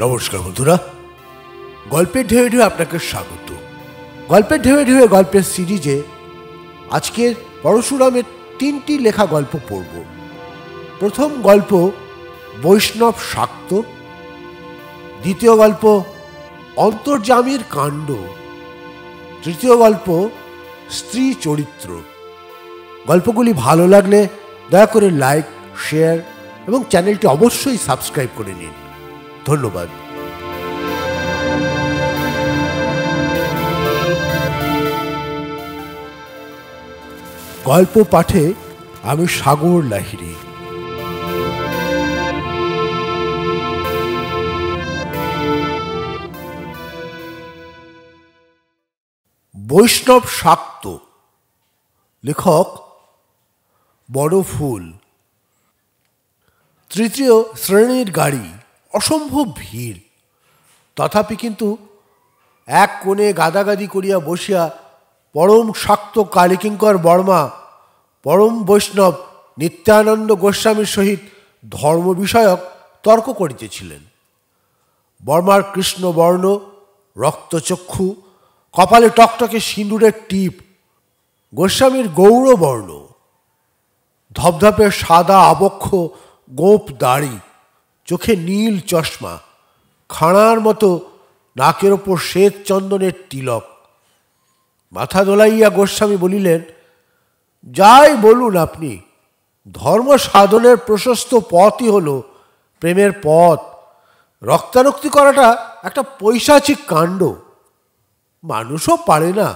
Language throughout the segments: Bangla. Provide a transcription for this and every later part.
নমস্কার বন্ধুরা, গল্পের ঢেউয়ে ঢেউয়ে আপনাকে স্বাগত। গল্পের ঢেউয়ে ঢেউয়ে গল্পের সিরিজে আজকের পরশুরামের 3টি লেখা গল্প পড়ব। প্রথম গল্প বৈষ্ণব শাক্ত, দ্বিতীয় গল্প অন্তর্যামীর কাণ্ড, তৃতীয় গল্প স্ত্রী চরিত্র। গল্পগুলি ভালো লাগলে দয়া করে লাইক, শেয়ার এবং চ্যানেলটি অবশ্যই সাবস্ক্রাইব করে নিন। ধন্যবাদ। গল্প পাঠে আমি সাগর লাহিড়ী। বৈষ্ণব শাক্ত, লেখক বড়ফুল। তৃতীয় শ্রেণীর গাড়ি, অসম্ভব ভিড়। তথাপি কিন্তু এক কোণে গাদাগাদি করিয়া বসিয়া পরম শাক্ত কালীকিঙ্কর বর্মা পরম বৈষ্ণব নিত্যানন্দ গোস্বামীর সহিত ধর্ম বিষয়ক তর্ক করিতেছিলেন। বর্মার কৃষ্ণবর্ণ, রক্তচক্ষু, কপালে টকটকে সিঁদুরের টিপ। গোস্বামীর গৌরবর্ণ, ধপধপে সাদা আবক্ষ গোপ দাড়ি, চোখে নীল চশমা, খাঁড়ার মতো নাকের ওপর শ্বেত চন্দনের তিলক। মাথা দোলাইয়া গোস্বামী বলিলেন, যাই বলুন আপনি, ধর্ম সাধনের প্রশস্ত পথই হল প্রেমের পথ। রক্তারক্তি করাটা একটা পৈশাচিক কাণ্ড। মানুষও পারে না,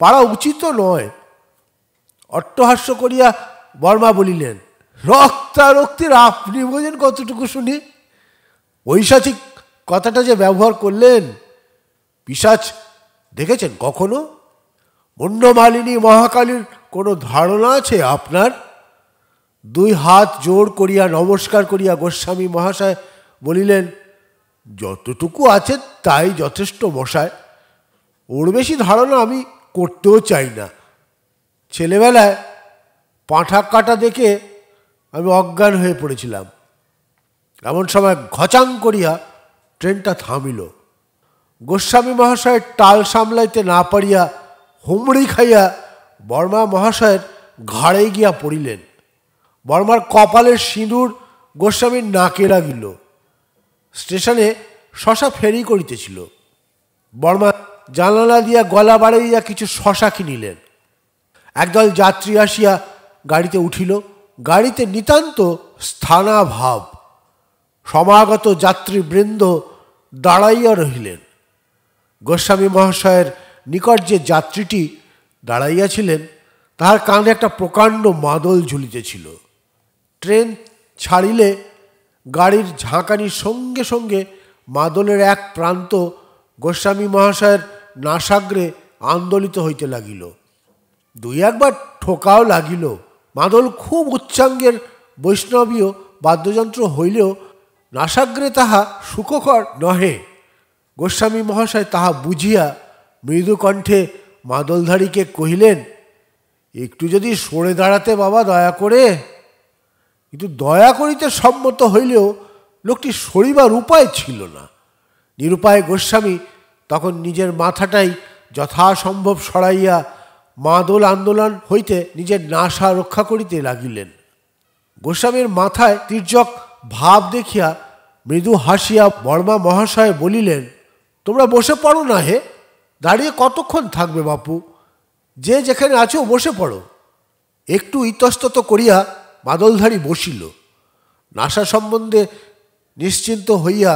পারা উচিত নয়। অট্টহাস্য করিয়া বর্মা বলিলেন, রক্তারক্তির আপনি বোঝেন কতটুকু শুনি? পৈশাচিক কথাটা যে ব্যবহার করলেন, পিশাচ দেখেছেন কখনো? মুন্ডমালিনী মহাকালীর কোনো ধারণা আছে আপনার? দুই হাত জোড় করিয়া নমস্কার করিয়া গোস্বামী মহাশয় বলিলেন, যতটুকু আছে তাই যথেষ্ট মশায়। ওর বেশি ধারণা আমি করতেও চাই না। ছেলেবেলায় পাঁঠা কাটা দেখে আমি অজ্ঞান হয়ে পড়েছিলাম। এমন সময় ঘচাং করিয়া ট্রেনটা থামিল। গোস্বামী মহাশয়ের টাল সামলাইতে না পারিয়া হুমড়ি খাইয়া বর্মা মহাশয়ের ঘাড়ে গিয়া পড়িলেন। বর্মার কপালের সিঁদুর গোস্বামীর নাকে লাগিল। স্টেশনে শশা ফেরি করিতেছিল। বর্মা জানালা দিয়া গলা বাড়াইয়া কিছু শশা কিনিলেন। একদল যাত্রী আসিয়া গাড়িতে উঠিল। গাড়িতে নিতান্ত স্থানাভাব। সমাগত যাত্রীবৃন্দ দাঁড়াইয়া রহিলেন। গোস্বামী মহাশয়ের নিকট যে যাত্রীটি দাঁড়াইয়াছিলেন, তাহার কাঁধে একটা প্রকাণ্ড মাদল ঝুলিতেছিল। ট্রেন ছাড়িলে গাড়ির ঝাঁকানির সঙ্গে সঙ্গে মাদলের এক প্রান্ত গোস্বামী মহাশয়ের নাসাগ্রে আন্দোলিত হইতে লাগিল। দুই একবার ঠোকাও লাগিল। মাদল খুব উচ্চাঙ্গের বৈষ্ণবীয় বাদ্যযন্ত্র হইলেও নাসাগ্রে তাহা সুখকর নহে। গোস্বামী মহাশয় তাহা বুঝিয়া মৃদু কণ্ঠে মাদলধারীকে কহিলেন, একটু যদি সরে দাঁড়াতে বাবা দয়া করে। কিন্তু দয়া করিতে সম্মত হইলেও লোকটি সরিবার উপায় ছিল না। নিরুপায় গোস্বামী তখন নিজের মাথাটাই যথাসম্ভব সরাইয়া মাদল আন্দোলন হইতে নিজের নাসা রক্ষা করিতে লাগিলেন। গোস্বামীর মাথায় তির্যক ভাব দেখিয়া মৃদু হাসিয়া বর্মা মহাশয় বলিলেন, তোমরা বসে পড়ো না হে, দাঁড়িয়ে কতক্ষণ থাকবে বাপু? যে যেখানে আছো বসে পড়ো। একটু ইতস্তত করিয়া মাদলধারী বসিল। নাসা সম্বন্ধে নিশ্চিন্ত হইয়া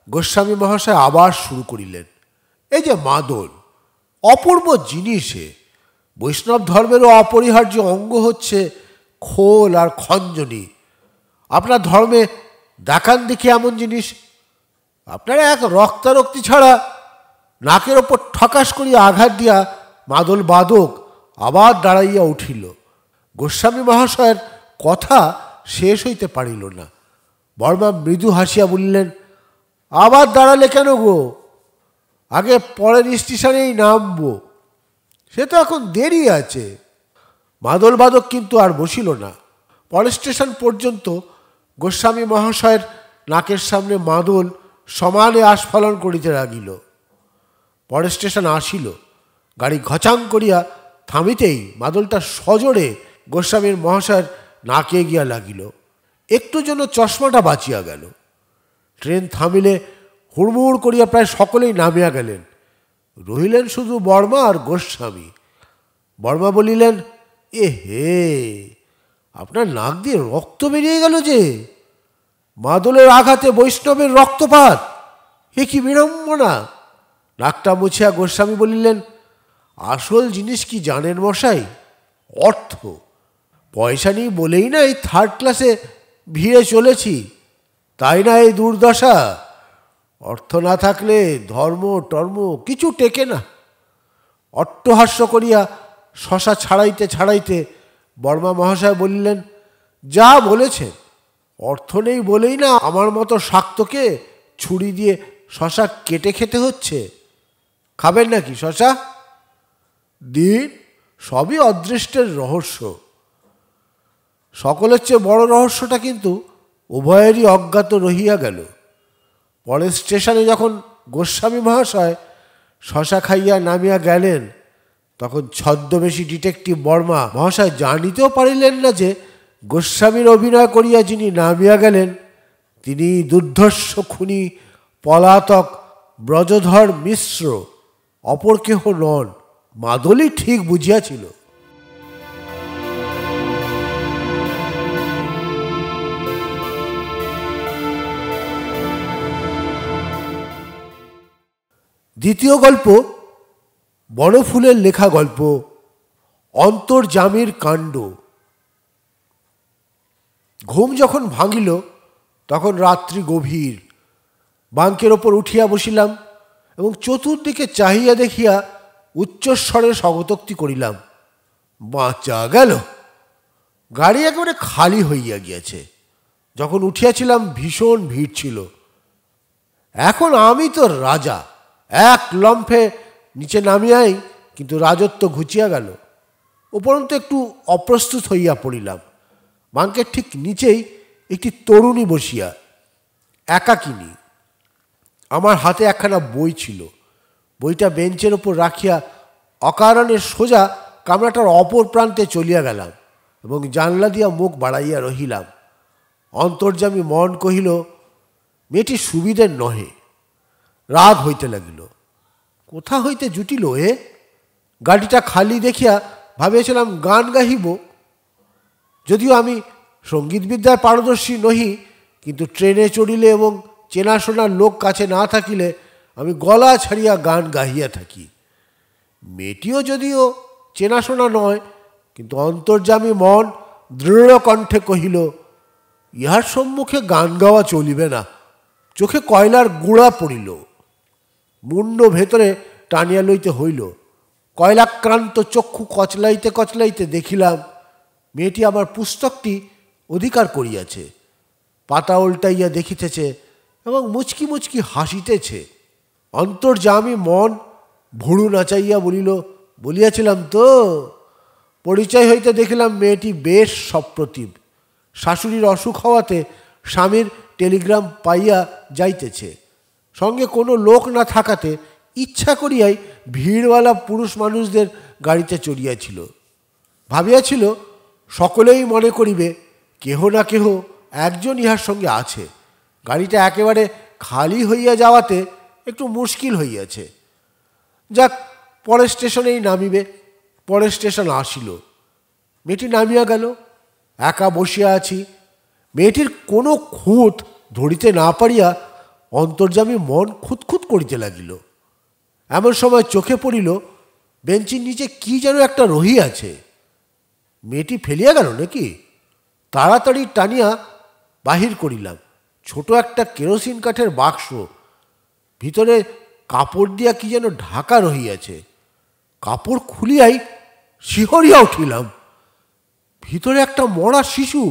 গোস্বামী মহাশয় আবার শুরু করিলেন, এই যে মাদল, অপূর্ব জিনিসে। বৈষ্ণব ধর্মেরও অপরিহার্য অঙ্গ হচ্ছে খোল আর খঞ্জনি। আপনার ধর্মে দেখান দেখি এমন জিনিস। আপনারা এক রক্তারক্তি ছাড়া নাকের ওপর ঠকাস করিয়া আঘাত দিয়া মাদল বাদক আবার দাঁড়াইয়া উঠিল। গোস্বামী মহাশয়ের কথা শেষ হইতে পারিল না। বর্মা মৃদু হাসিয়া বলিলেন, আবার দাঁড়ালে কেন গো? আগে পরের স্টেশনেই নামবো। সে তো এখন দেরি আছে। মাদল বাদক কিন্তু আর বসিল না। পরের স্টেশন পর্যন্ত গোস্বামী মহাশয়ের নাকের সামনে মাদল সমানে আস্ফালন করিতে লাগিল। পরের স্টেশন আসিল। গাড়ি ঘচাং করিয়া থামিতেই মাদলটা সজোরে গোস্বামীর মহাশয়ের নাকে গিয়া লাগিল। একটু যেন চশমাটা বাঁচিয়া গেল। ট্রেন থামিলে হুড়মুড় করিয়া প্রায় সকলেই নামিয়া গেলেন। রহিলেন শুধু বর্মা আর গোস্বামী। বর্মা বলিলেন, এ হে, আপনার নাক দিয়ে রক্ত বেরিয়ে গেল যে! মাদলের আঘাতে বৈষ্ণবের রক্তপাত, এ কি বিড়ম্বনা! নাকটা মুছিয়া গোস্বামী বলিলেন, আসল জিনিস কি জানেন মশাই? অর্থ। পয়সা নেই বলেই না এই থার্ড ক্লাসে ভিড়ে চলেছি, তাই না এই দুর্দশা। অর্থ না থাকলে ধর্ম টর্ম কিছু টেকে না। অট্টহাস্য করিয়া শশা ছাড়াইতে ছাড়াইতে বর্মা মহাশয় বলিলেন, যা বলেছেন, অর্থ নেই বলেই না আমার মতো শাক্তকে ছুরি দিয়ে শশা কেটে খেতে হচ্ছে। খাবেন নাকি শশা? দিন, সবই অদৃষ্টের রহস্য। সকলের চেয়ে বড় রহস্যটা কিন্তু উভয়েরই অজ্ঞাত রহিয়া গেল। পরের স্টেশনে যখন গোস্বামী মহাশয় শশা খাইয়া নামিয়া গেলেন, তখন ছদ্মবেশী ডিটেকটিভ বর্মা মহাশয় জানিতেও পারিলেন না যে গোস্বামীর অভিনয় করিয়া যিনি নামিয়া গেলেন তিনি দুর্ধর্ষ খুনি পলাতক ব্রজধর মিশ্র, অপর কেহ নন। মাদলই ঠিক বুঝিয়াছিল। দ্বিতীয় গল্প বনফুলের লেখা গল্প, অন্তর্যামীর কাণ্ড। ঘুম যখন ভাঙিল তখন রাত্রি গভীর। বাঙ্কের ওপর উঠিয়া বসিলাম এবং চতুর্দিকে চাহিয়া দেখিয়া উচ্চস্বরে স্বগতোক্তি করিলাম, বাঁচা গেল। গাড়ি একেবারে খালি হইয়া গিয়াছে। যখন উঠিয়াছিলাম ভীষণ ভিড় ছিল। এখন আমি তো রাজা। এক লম্ফে নিচে নামিয়াই কিন্তু রাজত্ব ঘুচিয়া গেল। উপরন্তু একটু অপ্রস্তুত হইয়া পড়িলাম। বাঙ্কের ঠিক নিচেই একটি তরুণী বসিয়া, একাকিনী। আমার হাতে একখানা বই ছিল। বইটা বেঞ্চের ওপর রাখিয়া অকারণে সোজা কামরাটার অপর প্রান্তে চলিয়া গেলাম এবং জানলা দিয়া মুখ বাড়াইয়া রহিলাম। অন্তর্যামী মন কহিল, মেয়েটি সুবিধের নহে। রাগ হইতে লাগিল। কোথা হইতে জুটিল এ? গাড়িটা খালি দেখিয়া ভাবিয়াছিলাম গান গাহিব। যদিও আমি সঙ্গীতবিদ্যায় পারদর্শী নহি, কিন্তু ট্রেনে চড়িলে এবং চেনাশোনার লোক কাছে না থাকিলে আমি গলা ছাড়িয়া গান গাহিয়া থাকি। মেয়েটিও যদিও চেনাশোনা নয়, কিন্তু অন্তর্যামী মন দৃঢ় কণ্ঠে কহিল, ইহার সম্মুখে গান গাওয়া চলিবে না। চোখে কয়লার গুঁড়া পড়িল। মুন্ড ভেতরে টানিয়া লইতে হইল। কয়লাক্রান্ত চক্ষু কচলাইতে কচলাইতে দেখিলাম মেয়েটি আমার পুস্তকটি অধিকার করিয়াছে। পাতা উল্টাইয়া দেখিতেছে এবং মুচকি মুচকি হাসিতেছে। অন্তর্যামী মন ভুরু নাচাইয়া বলিল, বলিয়াছিলাম তো। পরিচয় হইতে দেখিলাম মেয়েটি বেশ সপ্রতিভ। শাশুড়ির অসুখ হওয়াতে স্বামীর টেলিগ্রাম পাইয়া যাইতেছে। সঙ্গে কোনো লোক না থাকাতে ইচ্ছা করিয়াই ভিড়ওয়ালা পুরুষ মানুষদের গাড়িতে চড়িয়াছিল। ভাবিয়াছিল সকলেই মনে করিবে কেহ না কেহ একজন ইহার সঙ্গে আছে। গাড়িটা একেবারে খালি হইয়া যাওয়াতে একটু মুশকিল হইয়াছে। যাক, পরের স্টেশনেই নামিবে। পরের স্টেশন আসিল। মেয়েটি নামিয়া গেল। একা বসিয়া আছি। মেয়েটির কোনো খুঁত ধরিতে না পারিয়া অন্তর্যামী মন খুঁতখুত করিতে লাগিল। এমন সময় চোখে পড়িল বেঞ্চির নিচে কি যেন একটা রহিয়াছে। মেয়েটি ফেলিয়া গেল নাকি? তাড়াতাড়ি টানিয়া বাহির করিলাম। ছোট একটা কেরোসিন কাঠের বাক্স, ভিতরে কাপড় দিয়া কি যেন ঢাকা রহিয়াছে। কাপড় খুলিয়াই শিহরিয়া উঠিলাম। ভিতরে একটা মরা শিশু।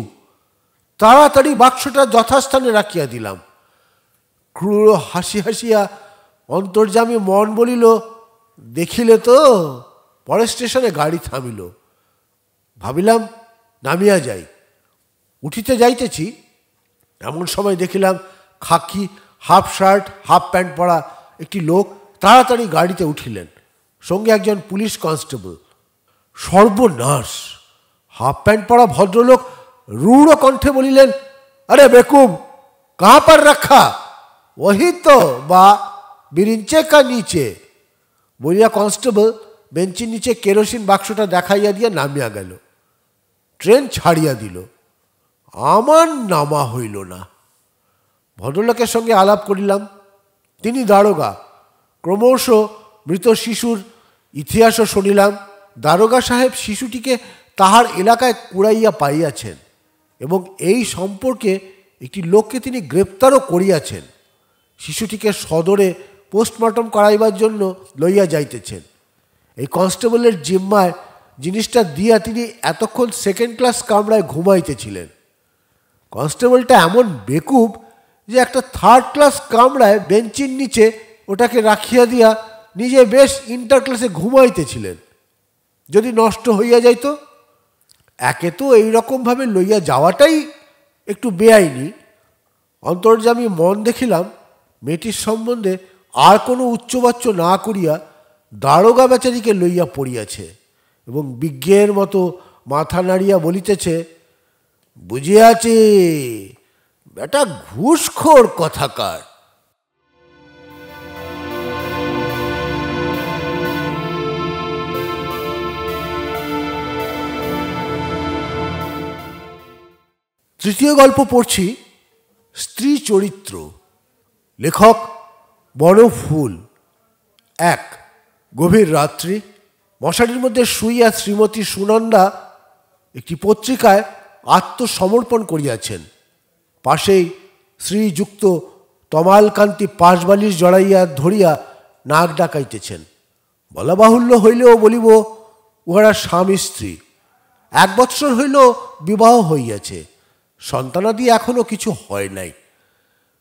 তাড়াতাড়ি বাক্সটা যথাস্থানে রাখিয়া দিলাম। ক্রূর হাসি হাসিয়া অন্তর্যামী মন বলিল, দেখিলে তো। পরের স্টেশনে গাড়ি থামিল। ভাবিলাম নামিয়া যাই। উঠিতে যাইতেছি, এমন সময় দেখিলাম খাকি হাফ শার্ট হাফ প্যান্ট পরা একটি লোক তাড়াতাড়ি গাড়িতে উঠিলেন, সঙ্গে একজন পুলিশ কনস্টেবল। সর্বনাশ! হাফ প্যান্ট পরা ভদ্রলোক রূঢ় কণ্ঠে বলিলেন, আরে বেকুব, কাহা পার রাখা? ওহি তো বা বিরিঞ্চে কা নিচে। বলিয়া কনস্টেবল বেঞ্চির নিচে কেরোসিন বাক্সটা দেখাইয়া দিয়া নামিয়া গেল। ট্রেন ছাড়িয়া দিল। আমার নামা হইল না। ভদ্রলোকের সঙ্গে আলাপ করিলাম। তিনি দারোগা। ক্রমশ মৃত শিশুর ইতিহাসও শুনিলাম। দারোগা সাহেব শিশুটিকে তাহার এলাকায় কুড়াইয়া পাইয়াছেন এবং এই সম্পর্কে একটি লোককে তিনি গ্রেপ্তারও করিয়াছেন। শিশুটিকে সদরে পোস্টমর্টম করাইবার জন্য লইয়া যাইতেছেন। এই কনস্টেবলের জিম্মায় জিনিসটা দিয়া তিনি এতক্ষণ সেকেন্ড ক্লাস কামরায় ঘুমাইতেছিলেন। কনস্টেবলটা এমন বেকুব যে একটা থার্ড ক্লাস কামরায় বেঞ্চির নিচে ওটাকে রাখিয়া দিয়া নিজে বেশ ইন্টার ক্লাসে ঘুমাইতেছিলেন। যদি নষ্ট হইয়া যাইত, একে তো এইরকমভাবে লইয়া যাওয়াটাই একটু বেআইনি। অন্তর্যামী মন দেখিলাম মেয়েটির সম্বন্ধে আর কোনো উচ্চবাচ্য না করিয়া দারোগা বেচারিকে লইয়া পড়িয়াছে এবং বিজ্ঞের মতো মাথা নাড়িয়া বলিতেছে, বুঝিয়াছি, বেটা ঘুষখোর কথাকার। তৃতীয় গল্প পড়ছি, স্ত্রী চরিত্র। লেখক বনফুল। এক। গভীর রাত্রি। মশারির মধ্যে শুইয়া শ্রীমতী সুনন্দা একটি পত্রিকায় আত্মসমর্পণ করিয়াছেন। পাশেই শ্রীযুক্ত তমালকান্তি পাশবালিশ জড়াইয়া ধরিয়া নাক ডাকাইতেছেন। বলা বাহুল্য হইলেও বলিব, উহারা স্বামী স্ত্রী। 1 বৎসর হইল বিবাহ হইয়াছে, সন্তানাদি এখনো কিছু হয় নাই।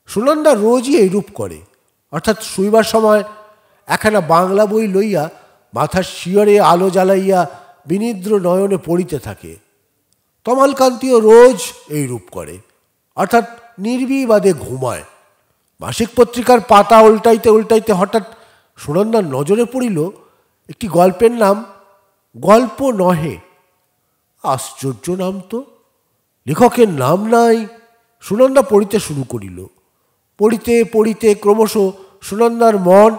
সুনন্দা রোজই এইরূপ করে, অর্থাৎ শুইবার সময় একখানা বাংলা বই লইয়া মাথার শিয়রে আলো জ্বালাইয়া বিনিদ্র নয়নে পড়িতে থাকে। তমালকান্তিও রোজ এইরূপ করে, অর্থাৎ নির্বিবাদে ঘুমায়। মাসিক পত্রিকার পাতা উল্টাইতে উল্টাইতে হঠাৎ সুনন্দার নজরে পড়িল একটি গল্পের নাম গল্প নহে। আশ্চর্য নাম তো, লেখকের নাম নাই। সুনন্দা পড়িতে শুরু করিল। পড়িতে পড়িতে ক্রমশ সুনন্দার মন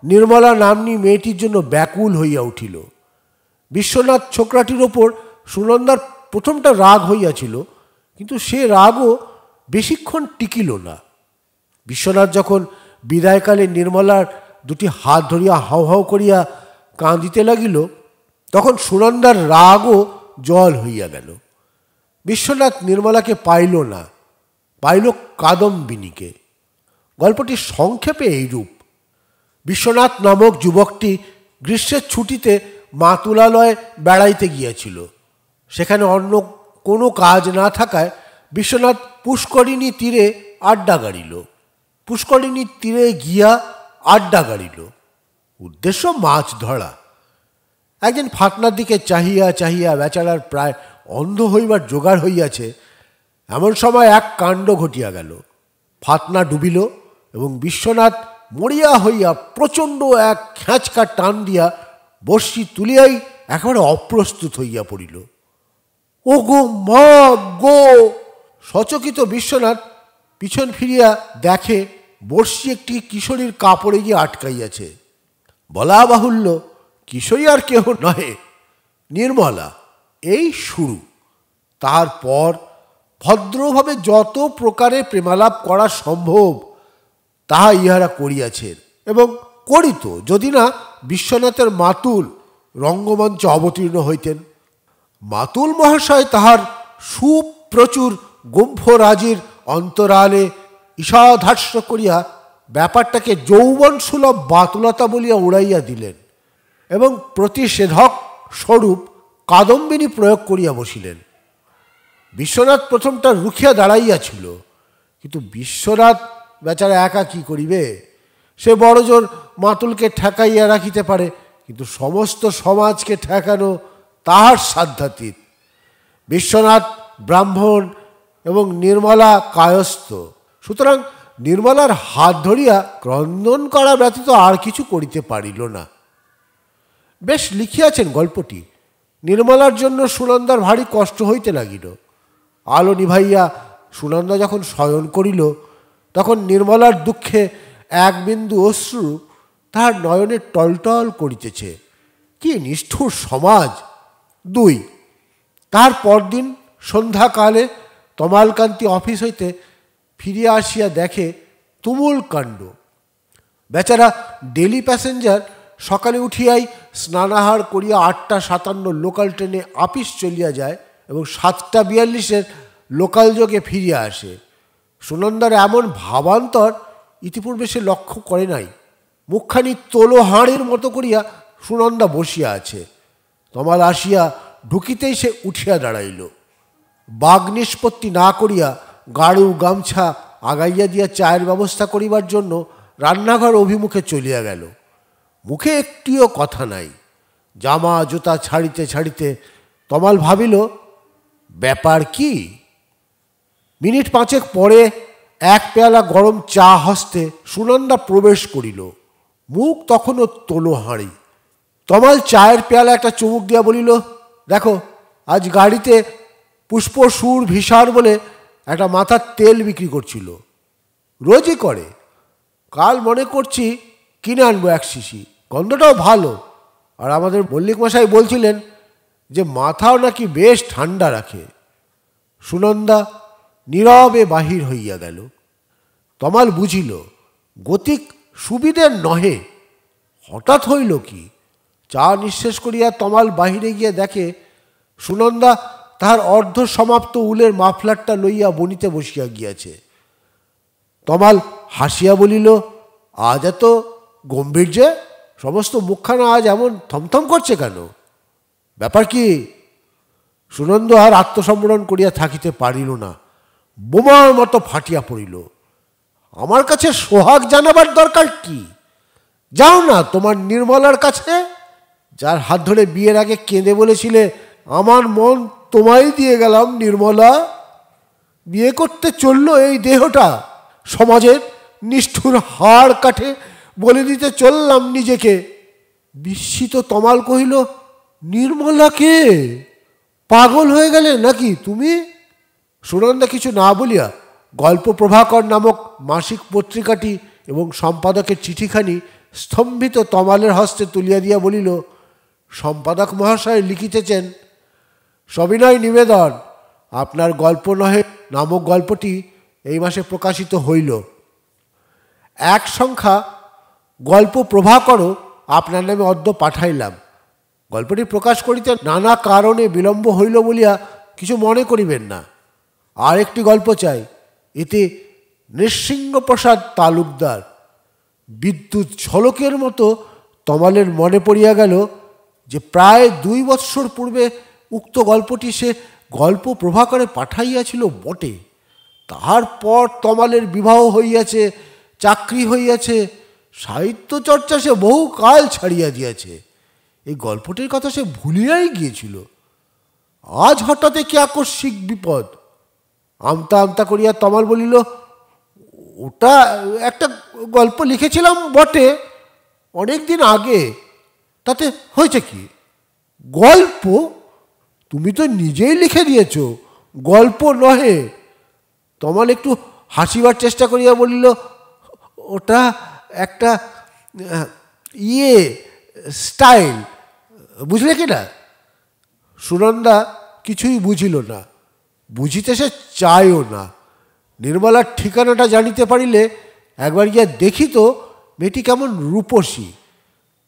নির্মলা নাম্নী মেয়েটির জন্য ব্যাকুল হইয়া উঠিল। বিশ্বনাথ ছোকরাটির ওপর সুনন্দার প্রথমটা রাগ হইয়াছিল, কিন্তু সে রাগও বেশিক্ষণ টিকিল না। বিশ্বনাথ যখন বিদায়কালে নির্মলার দুটি হাত ধরিয়া হাউ হাউ করিয়া কাঁদিতে লাগিল, তখন সুনন্দার রাগও জল হইয়া গেল। বিশ্বনাথ নির্মলাকে পাইল না, পাইল কাদম্বিনীকে। গল্পটি সংক্ষেপে এইরূপ। বিশ্বনাথ নামক যুবকটি গ্রীষ্মের ছুটিতে মাতুলালয়ে বেড়াইতে গিয়াছিল। সেখানে অন্য কোনো কাজ না থাকায় বিশ্বনাথ পুষ্করিণী তীরে আড্ডা গাড়িল। পুষ্করিণীর তীরে গিয়া আড্ডা গাড়িল, উদ্দেশ্য মাছ ধরা। একদিন ফাতনার দিকে চাহিয়া চাহিয়া বেচারার প্রায় অন্ধ হইবার জোগাড় হইয়াছে, এমন সময় এক কাণ্ড ঘটিয়া গেল। ফাতনা ডুবিল এবং বিশ্বনাথ মরিয়া হইয়া প্রচণ্ড এক খ্যাঁচকা টান দিয়া বর্ষি তুলিয়াই একেবারে অপ্রস্তুত হইয়া পড়িল। ও গো মা গো! সচকিত বিশ্বনাথ পিছন ফিরিয়া দেখে বর্ষি একটি কিশোরীর কাপড়ে গিয়ে আটকাইয়াছে। বলা বাহুল্য, কিশোরী আর কেহ নহে, নির্মলা। এই শুরু। তারপর ভদ্রভাবে যত প্রকারে প্রেমালাপ করা সম্ভব তাহা ইহারা করিয়াছেন এবং করিত, যদি না বিশ্বনাথের মাতুল রঙ্গমঞ্চে অবতীর্ণ হইতেন। মাতুল মহাশয় তাহার সুপ্রচুর গম্ভরাজির অন্তরালে ঈষাধাস্য করিয়া ব্যাপারটাকে যৌবন সুলভ বাতুলতা বলিয়া উড়াইয়া দিলেন এবং প্রতিষেধক স্বরূপ কাদম্বিনী প্রয়োগ করিয়া বসিলেন। বিশ্বনাথ প্রথমটা রুখিয়া দাঁড়াইয়াছিল, কিন্তু বিশ্বনাথ বেচারা একা কি করিবে? সে বড়জোর মাতুলকে ঠেকাইয়া রাখিতে পারে, কিন্তু সমস্ত সমাজকে ঠেকানো তাহার সাধ্যাতীত। বিশ্বনাথ ব্রাহ্মণ এবং নির্মলা কায়স্থ, সুতরাং নির্মলার হাত ধরিয়া ক্রন্দন করা ব্যতীত আর কিছু করিতে পারিল না। বেশ লিখিয়াছেন গল্পটি। নির্মলার জন্য সুনন্দার ভারী কষ্ট হইতে লাগিল। আলো নিভাইয়া সুনন্দা যখন শয়ন করিল, তখন নির্মলার দুঃখে এক বিন্দু অশ্রু তাহার নয়নে টলটল করিতেছে। কি নিষ্ঠুর সমাজ! 2 তাহার পরদিন সন্ধ্যাকালে তমালকান্তি অফিস হইতে ফিরিয়া আসিয়া দেখে তুমুল কাণ্ড। বেচারা ডেলি প্যাসেঞ্জার সকালে উঠিয়াই স্নানাহার করিয়া 8:57 লোকাল ট্রেনে আপিস চলিয়া যায় এবং 7:42 লোকাল যোগে ফিরিয়া আসে। সুনন্দার এমন ভাবান্তর ইতিপূর্বে সে লক্ষ্য করে নাই। মুখখানি তোলো হাঁড়ির মতো করিয়া সুনন্দা বসিয়া আছে। তমাল আসিয়া ঢুকিতেই সে উঠিয়া দাঁড়াইল। বাগ নিষ্পত্তি না করিয়া গাড়ু গামছা আগাইয়া দিয়া চায়ের ব্যবস্থা করিবার জন্য রান্নাঘর অভিমুখে চলিয়া গেল। মুখে একটিও কথা নাই। জামা জুতা ছাড়িতে ছাড়িতে তমাল ভাবিল, ব্যাপার কি? মিনিট 5 পরে এক পেয়ালা গরম চা হস্তে সুনন্দা প্রবেশ করিল। মুখ তখনও তোলো হাঁড়ি। তমাল চায়ের পেয়ালা একটা চুমুক দিয়া বলিল, দেখো, আজ গাড়িতে পুষ্প সুর ভিসার বলে একটা মাথার তেল বিক্রি করছিল। রোজই করে। কাল মনে করছি কিনে আনবো 1 শিশি। গন্ধটাও ভালো। আর আমাদের মল্লিক মশাই বলছিলেন যে মাথাও নাকি বেশ ঠান্ডা রাখে। সুনন্দা নীরবে বাহির হইয়া গেল। তমাল বুঝিল গতিক সুবিধের নহে। হঠাৎ হইল কি? চা নিঃশেষ করিয়া তমাল বাহিরে গিয়া দেখে সুনন্দা তাহার অর্ধ সমাপ্ত উলের মাফলারটা লইয়া বনিতে বসিয়া গিয়াছে। তমাল হাসিয়া বলিল, আজ এত গম্ভীর যে? সমস্ত মুখখানা আজ এমন থমথম করছে কেন? ব্যাপার কি? সুনন্দ আর আত্মসম্বরণ করিয়া থাকিতে পারিল না। বোমার মতো ফাটিয়া পড়িল। আমার কাছে সোহাগ জানাবার দরকার কি? যাও না তোমার নির্মলার কাছে, যার হাত ধরে বিয়ের আগে কেঁদে বলেছিলে, আমার মন তোমায় দিয়ে গেলাম নির্মলা। বিয়ে করতে চললো এই দেহটা, সমাজের নিষ্ঠুর হাড় কাঠে বলে দিতে চললাম নিজেকে। বিস্মিত তমাল কহিল, নির্মলাকে? পাগল হয়ে গেলে নাকি তুমি? সুনন্দা কিছু না বলিয়া গল্প প্রভাকর নামক মাসিক পত্রিকাটি এবং সম্পাদকের চিঠিখানি স্তম্ভিত তমালের হস্তে তুলিয়া দিয়া বলিল, সম্পাদক মহাশয় লিখিতেছেন, সবিনয় নিবেদন, আপনার গল্প নহে নামক গল্পটি এই মাসে প্রকাশিত হইল। 1 সংখ্যা গল্প প্রভাকরও আপনার নামে অদ্য পাঠাইলাম। গল্পটি প্রকাশ করিতে নানা কারণে বিলম্ব হইল বলিয়া কিছু মনে করিবেন না। আর একটি গল্প চাই, এতে নৃসিংহপ্রসাদ তালুকদার। বিদ্যুৎ ঝলকের মতো তমালের মনে পড়িয়া গেল যে প্রায় 2 বৎসর পূর্বে উক্ত গল্পটি সে গল্প প্রভাকরে পাঠাইয়াছিল বটে। তাহার পর তমালের বিবাহ হইয়াছে, চাকরি হইয়াছে, সাহিত্য চর্চা সে বহু কাল ছাড়িয়া দিয়াছে। এই গল্পটির কথা সে ভুলিয়াই গিয়েছিল। আজ হঠাৎ কি আকস্মিক বিপদ! আমতা আমতা করিয়া তমাল বলিল, ওটা একটা গল্প লিখেছিলাম বটে, অনেক দিন আগে। তাতে হয়েছে কি? গল্প? তুমি তো নিজেই লিখে দিয়েছ, গল্প নহে। তমাল একটু হাসিবার চেষ্টা করিয়া বলিল, ওটা একটা স্টাইল, বুঝলে কি না? সুনন্দা কিছুই বুঝিল না, বুঝিতে সে চায়ও না। নির্মলার ঠিকানাটা জানিতে পারিলে একবার গিয়া দেখিত মেয়েটি কেমন রূপসী,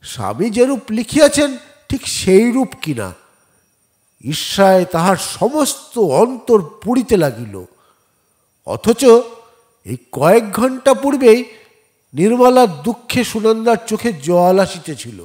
স্বামী যেরূপ লিখিয়াছেন ঠিক সেই রূপ কিনা। ঈর্ষায় তাহার সমস্ত অন্তর পুড়িতে লাগিল। অথচ এই কয়েক ঘন্টা পূর্বেই নির্মলার দুঃখে সুনন্দার চোখে জল আসিতেছিল।